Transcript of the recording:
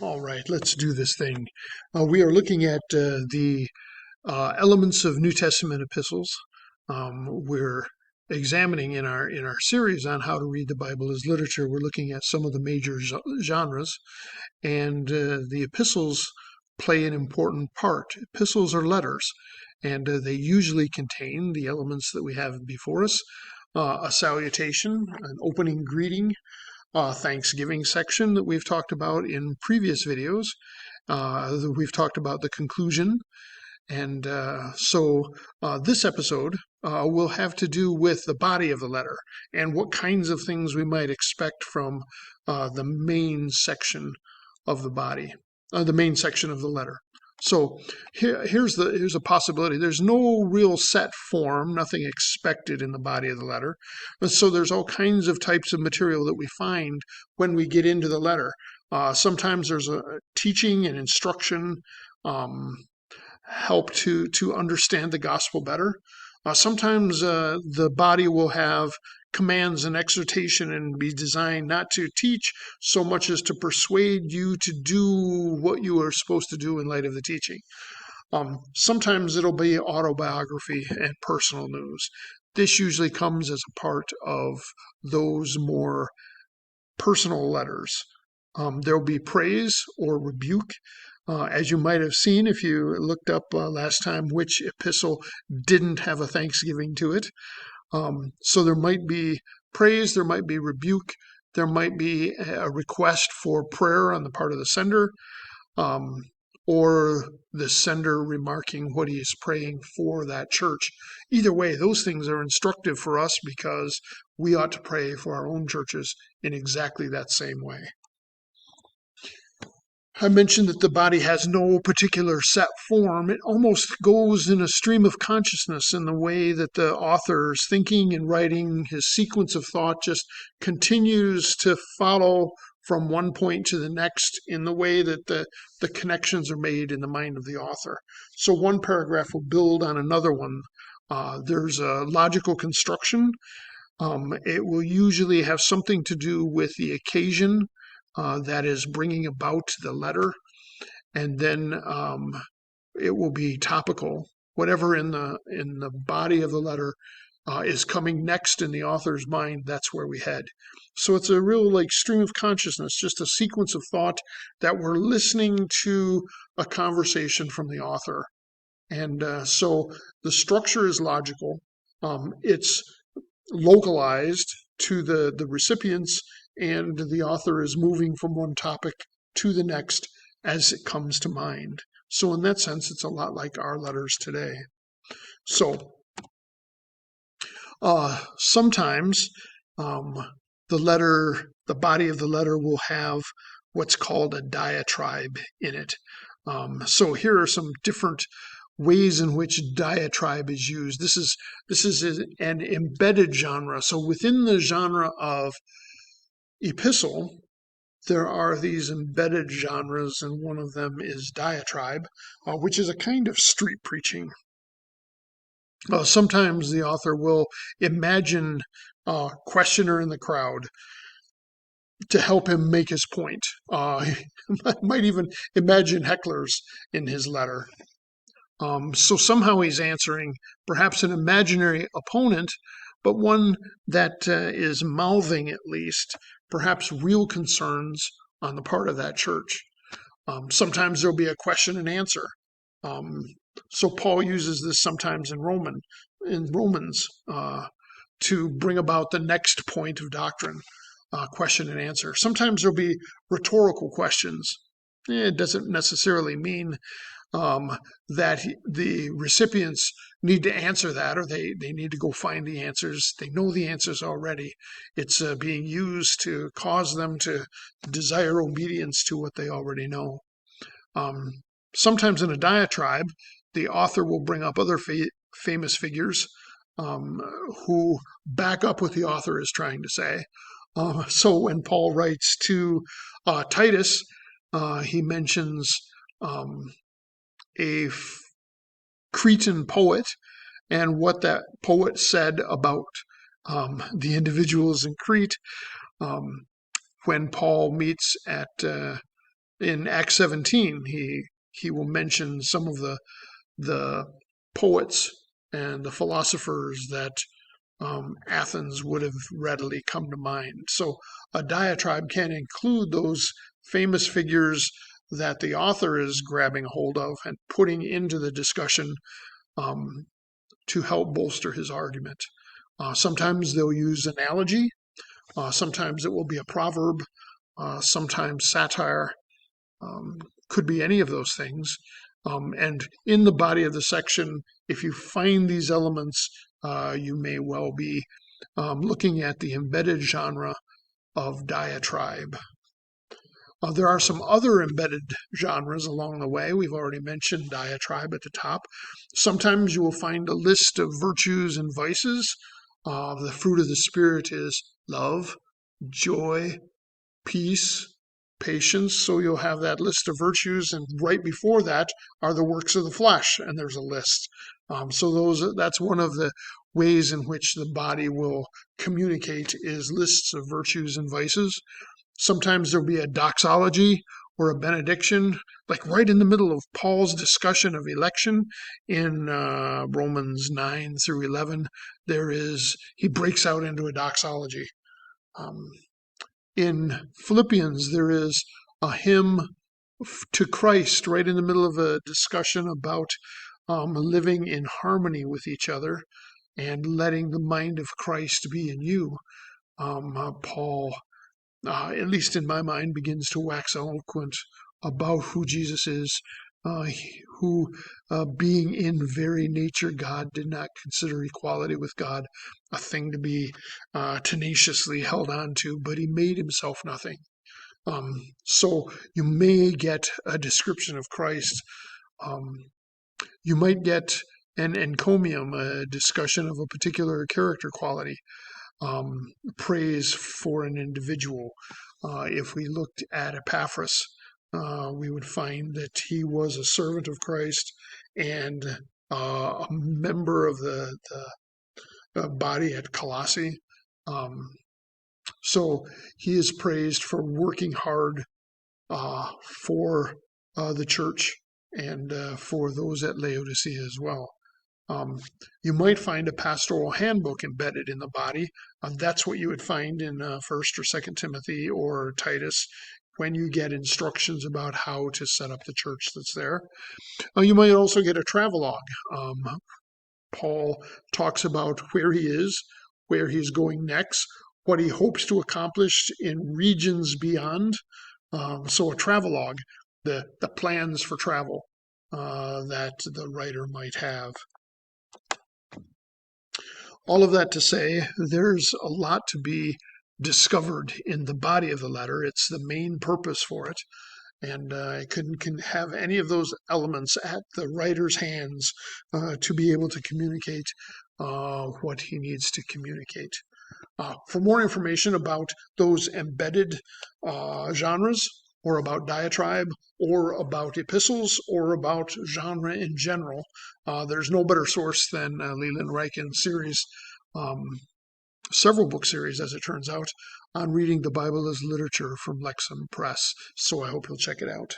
All right, let's do this thing. We are looking at the elements of New Testament epistles. We're examining in our series on how to read the Bible as literature. We're looking at some of the major genres, and the epistles play an important part. Epistles are letters, and they usually contain the elements that we have before us: a salutation, an opening greeting, Thanksgiving section that we've talked about in previous videos. We've talked about the conclusion. And this episode will have to do with the body of the letter and what kinds of things we might expect from the main section of the body, the main section of the letter. So here's a possibility. There's no real set form, nothing expected in the body of the letter. So there's all kinds of types of material that we find when we get into the letter. Sometimes there's a teaching and instruction, help to understand the gospel better. Sometimes the body will have commands and exhortation and be designed not to teach so much as to persuade you to do what you are supposed to do in light of the teaching. Sometimes it'll be autobiography and personal news. This usually comes as a part of those more personal letters. There'll be praise or rebuke. As you might have seen if you looked up last time which epistle didn't have a thanksgiving to it. So there might be praise, there might be rebuke, there might be a request for prayer on the part of the sender, or the sender remarking what he is praying for that church. Either way, those things are instructive for us because we ought to pray for our own churches in exactly that same way. I mentioned that the body has no particular set form. It almost goes in a stream of consciousness in the way that the author's thinking and writing, his sequence of thought just continues to follow from one point to the next in the way that the connections are made in the mind of the author. So one paragraph will build on another one. There's a logical construction. It will usually have something to do with the occasion that is bringing about the letter, and then it will be topical. Whatever in the body of the letter is coming next in the author's mind, that's where we head. So it's a real like stream of consciousness, just a sequence of thought that we're listening to a conversation from the author. And so the structure is logical. It's localized to the recipients, and the author is moving from one topic to the next as it comes to mind. So in that sense, it's a lot like our letters today. So sometimes the body of the letter will have what's called a diatribe in it. So here are some different ways in which diatribe is used. This is an embedded genre. So within the genre of epistle, there are these embedded genres, and one of them is diatribe, which is a kind of street preaching. Sometimes the author will imagine a questioner in the crowd to help him make his point. Might even imagine hecklers in his letter. So somehow he's answering perhaps an imaginary opponent, but one that is mouthing at least perhaps real concerns on the part of that church. Sometimes there'll be a question and answer. So Paul uses this sometimes in Romans to bring about the next point of doctrine, question and answer. Sometimes there'll be rhetorical questions. It doesn't necessarily mean that the recipients need to answer that, or they need to go find the answers. They know the answers already. It's being used to cause them to desire obedience to what they already know. Sometimes in a diatribe, the author will bring up other famous figures who back up what the author is trying to say. So when Paul writes to Titus, he mentions a Cretan poet and what that poet said about the individuals in Crete. When Paul meets at in Acts 17, he will mention some of the poets and the philosophers that Athens would have readily come to mind. So a diatribe can include those famous figures that the author is grabbing a hold of and putting into the discussion um, to help bolster his argument. Sometimes they'll use analogy, sometimes it will be a proverb, sometimes satire, um, could be any of those things. And in the body of the section, if you find these elements, you may well be looking at the embedded genre of diatribe. There are some other embedded genres along the way. We've already mentioned diatribe at the top. Sometimes you will find a list of virtues and vices. The fruit of the Spirit is love, joy, peace, patience. So you'll have that list of virtues, and right before that are the works of the flesh, and there's a list. That's one of the ways in which the body will communicate is lists of virtues and vices. Sometimes there'll be a doxology or a benediction, like right in the middle of Paul's discussion of election in Romans 9 through 11. He breaks out into a doxology. In Philippians, there is a hymn to Christ right in the middle of a discussion about living in harmony with each other and letting the mind of Christ be in you. Paul, at least in my mind, begins to wax eloquent about who Jesus is, who, being in very nature God, did not consider equality with God a thing to be tenaciously held on to, but he made himself nothing. So you may get a description of Christ. You might get an encomium, a discussion of a particular character quality. Praise for an individual. If we looked at Epaphras, we would find that he was a servant of Christ and a member of the body at Colossae. So he is praised for working hard for the church and for those at Laodicea as well. You might find a pastoral handbook embedded in the body. That's what you would find in 1st or 2nd Timothy or Titus when you get instructions about how to set up the church that's there. You might also get a travelogue. Paul talks about where he is, where he's going next, what he hopes to accomplish in regions beyond. So a travelogue, the plans for travel that the writer might have. All of that to say, there's a lot to be discovered in the body of the letter. It's the main purpose for it. And I couldn't have any of those elements at the writer's hands to be able to communicate what he needs to communicate. For more information about those embedded genres, or about diatribe, or about epistles, or about genre in general, there's no better source than Leland Ryken's series, several book series, as it turns out, on reading the Bible as literature from Lexham Press. So I hope you'll check it out.